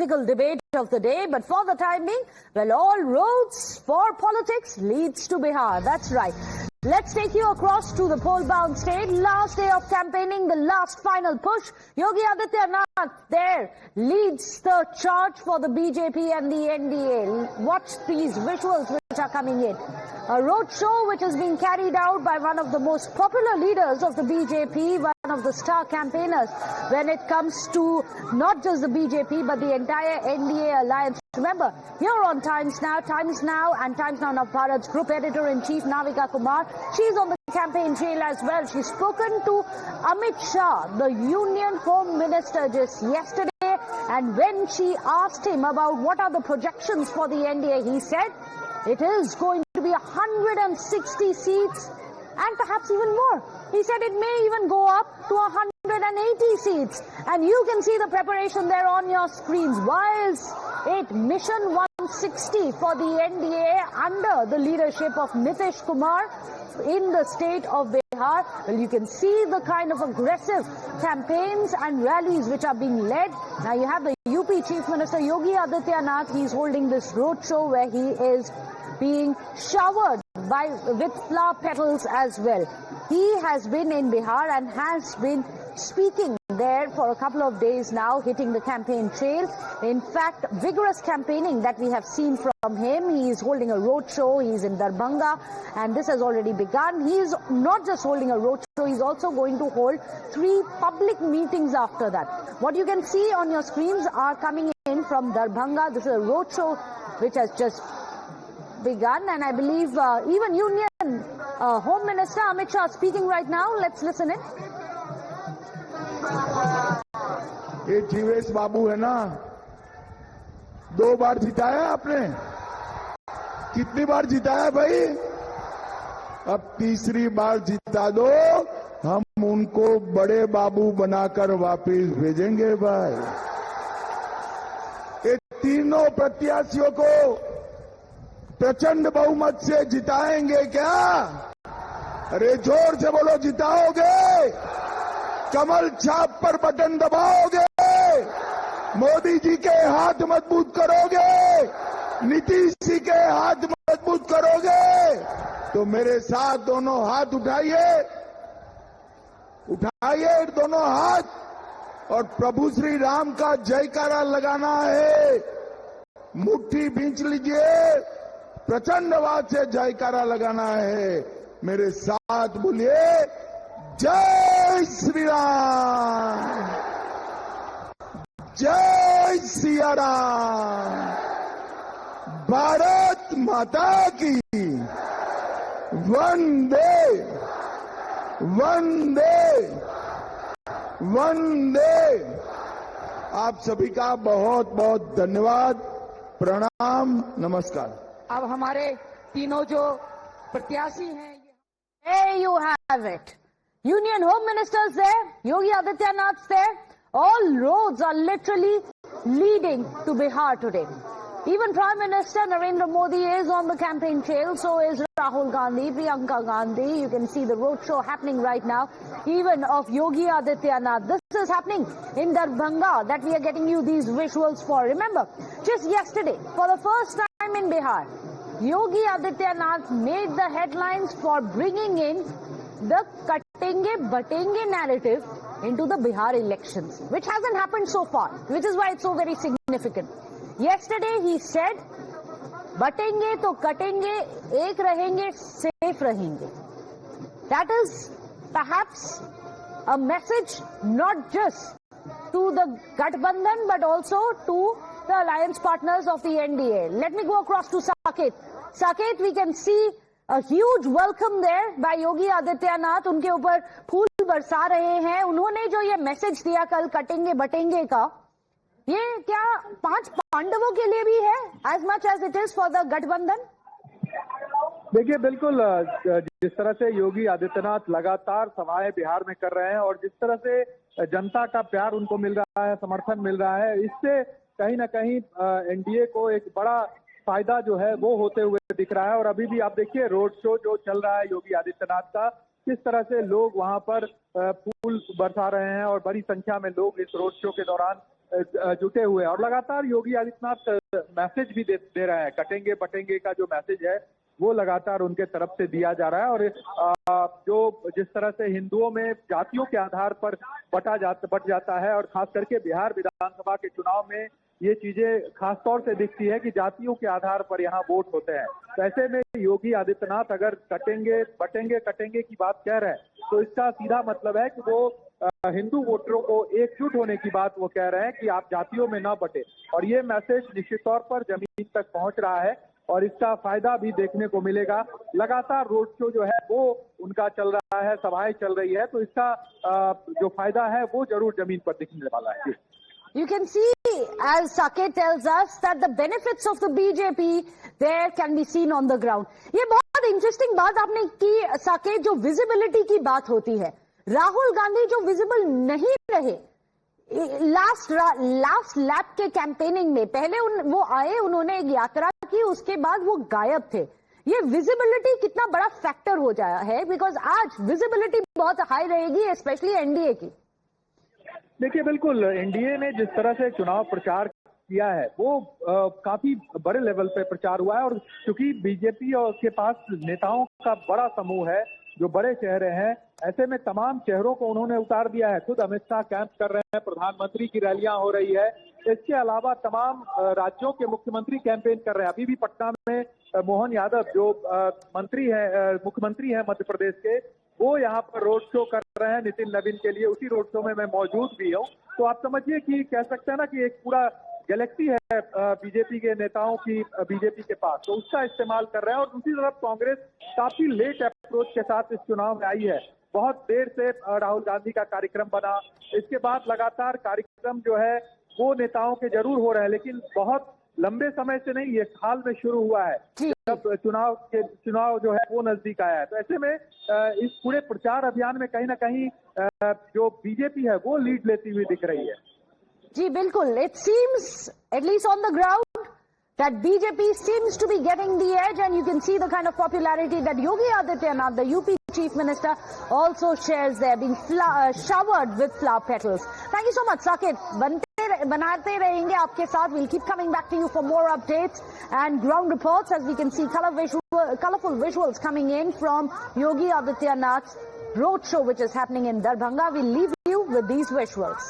political debate of the day, but for the time being, well, all roads for politics leads to Bihar. That's right. Let's take you across to the poll-bound state. Last day of campaigning, the last final push. Yogi Adityanath there leads the charge for the BJP and the NDA. Watch these visuals which are coming in. A road show which is being carried out by one of the most popular leaders of the BJP, one of the star campaigners when it comes to not just the BJP but the entire NDA alliance. Remember, here on Times Now and Times Now Bharat's group editor-in-chief Navika Kumar, she's on the campaign trail as well. She's spoken to Amit Shah, the Union Home Minister, just yesterday, and when she asked him about what are the projections for the NDA, he said it is going to be 160 seats and perhaps even more. He said it may even go up to 180 seats. And you can see the preparation there on your screens. Whilst it Mission 160 for the NDA under the leadership of Nitish Kumar in the state of Bihar. Well, you can see the kind of aggressive campaigns and rallies which are being led. Now you have the UP Chief Minister Yogi Adityanath. He's holding this road show where he is being showered with flower petals as well. He has been in Bihar and has been speaking there for a couple of days now, hitting the campaign trail. In fact, vigorous campaigning that we have seen from him. He is holding a road show. He's in Darbhanga, and this has already begun. He is not just holding a road show, he's also going to hold 3 public meetings after that. What you can see on your screens are coming in from Darbhanga. This is a road show which has just begun, and I believe even Union Home Minister Amit Shah speaking right now. Let's listen in. ये जीवेश बाबू है ना, 2 बार जिताया आपने, कितनी बार जिताया भाई? अब तीसरी बार जिता दो, हम उनको बड़े बाबू बनाकर वापस भेजेंगे भाई। ये तीनों प्रत्याशियों को प्रचंड बहुमत से जिताएंगे क्या? अरे जोर से बोलो, जिताओगे? कमल छाप पर बटन दबाओगे? मोदी जी के हाथ मजबूत करोगे? नीतीश जी के हाथ मजबूत करोगे? तो मेरे साथ दोनों हाथ उठाइए, उठाइए दोनों हाथ और प्रभु श्री राम का जयकारा लगाना है। मुट्ठी भींच लीजिए, प्रचंड आवाज से जयकारा लगाना है। मेरे साथ बोलिए, जय श्री राम, जय सिया राम, भारत माता की वंदे वंदे वंदे। आप सभी का बहुत बहुत धन्यवाद, प्रणाम, नमस्कार। अब हमारे तीनों जो प्रत्याशी हैं, there you have it. Union Home Minister's there, Yogi Adityanath's there. All roads are literally leading to Bihar today. Even Prime Minister Narendra Modi is on the campaign trail, so is Rahul Gandhi, Priyanka Gandhi. You can see the road show happening right now, even of Yogi Adityanath. This is happening in Darbhanga that we are getting you these visuals for. Remember, just yesterday, for the first time in Bihar, Yogi Adityanath made the headlines for bringing in the Katenge Batenge narrative into the Bihar elections, which hasn't happened so far, which is why it's so very significant. Yesterday he said, Batenge to Katenge, ek rahenge, safe rahenge. That is perhaps a message not just to the Gathbandhan but also to the alliance partners of the NDA. Let me go across to Saket. Saket, we can see a huge welcome there by Yogi Adityanath. उनके ऊपर फूल बरसा रहे हैं। उन्होंने जो ये message दिया कल कटेंगे बटेंगे का, ये क्या 5 पांडवों के लिए भी है, as much as it is for the गठबंधन? देखिए, बिल्कुल जिस तरह से योगी आदित्यनाथ लगातार सभाएं बिहार में कर रहे हैं और जिस तरह से जनता का प्यार उनको मिल रहा है, समर्थन मिल रहा है, इससे कहीं ना कहीं एनडीए को एक बड़ा फायदा जो है वो होते हुए दिख रहा है। और अभी भी आप देखिए रोड शो जो चल रहा है योगी आदित्यनाथ का, किस तरह से लोग वहां पर फूल बरसा रहे हैं और बड़ी संख्या में लोग इस रोड शो के दौरान जुटे हुए हैं और लगातार योगी आदित्यनाथ मैसेज भी दे रहे हैं। कटेंगे बटेंगे का जो मैसेज है वो लगातार उनके तरफ से दिया जा रहा है। और जो जिस तरह से हिंदुओं में जातियों के आधार पर बट जाता है और खास करके बिहार विधानसभा के चुनाव में ये चीजें खास तौर से दिखती है कि जातियों के आधार पर यहाँ वोट होते हैं। तो ऐसे में योगी आदित्यनाथ अगर कटेंगे की बात कह रहे हैं तो इसका सीधा मतलब है कि वो हिंदू वोटरों को एकजुट होने की बात वो कह रहे हैं कि आप जातियों में ना बटे। और ये मैसेज निश्चित तौर पर जमीन तक पहुंच रहा है और इसका फायदा भी देखने को मिलेगा। लगातार रोड शो जो है वो उनका चल रहा है, सभाएं चल रही है, तो इसका जो फायदा है वो जरूर जमीन पर दिखने वाला है। You can see, as Saket tells us, that the benefits of the BJP there can be seen on the ground. ये बहुत इंटरेस्टिंग बात आपने की साकेत, जो विजिबिलिटी की बात होती है। राहुल गांधी जो विजिबल नहीं रहे लास्ट लैप के कैंपेनिंग में, पहले वो आए, उन्होंने एक यात्रा की, उसके बाद वो गायब थे। ये विजिबिलिटी कितना बड़ा फैक्टर हो जाया है, बिकॉज आज विजिबिलिटी बहुत हाई रहेगी, स्पेशली एनडीए की। देखिए, बिल्कुल एनडीए ने जिस तरह से चुनाव प्रचार किया है वो काफी बड़े लेवल पे प्रचार हुआ है। और क्योंकि बीजेपी और उसके पास नेताओं का बड़ा समूह है, जो बड़े चेहरे हैं, ऐसे में तमाम चेहरों को उन्होंने उतार दिया है। खुद अमित शाह कैंप कर रहे हैं, प्रधानमंत्री की रैलियां हो रही है, इसके अलावा तमाम राज्यों के मुख्यमंत्री कैंपेन कर रहे हैं। अभी भी पटना में मोहन यादव जो मुख्यमंत्री हैं मध्य प्रदेश के, वो यहाँ पर रोड शो कर रहे हैं नितिन नवीन के लिए। उसी रोड शो में मैं मौजूद भी हूँ। तो आप समझिए कि कह सकते हैं ना कि एक पूरा गैलेक्सी है बीजेपी के नेताओं की बीजेपी के पास, तो उसका इस्तेमाल कर रहे हैं। और दूसरी तरफ कांग्रेस काफी लेट अप्रोच के साथ इस चुनाव में आई है। बहुत देर से राहुल गांधी का कार्यक्रम बना, इसके बाद लगातार कार्यक्रम जो है वो नेताओं के जरूर हो रहे हैं, लेकिन बहुत लंबे समय से नहीं, ये हाल में शुरू हुआ है जब चुनाव जो है वो नजदीक आया है। तो ऐसे में इस पूरे प्रचार अभियान में कहीं ना कहीं जो बीजेपी है वो लीड लेती हुई दिख रही है। जी बिल्कुल, it seems at least on the ground that BJP seems to be getting the edge, and you can see the kind of popularity that Yogi Adityanath, the UP Chief Minister, also shares there, being showered with flower petals. Thank you so much, Saket. बनाते रहेंगे आपके साथ. We'll keep coming back to you for more updates and ground reports as we can see colorful visuals coming in from Yogi Adityanath's roadshow which is happening in Darbhanga. We'll leave you with these visuals.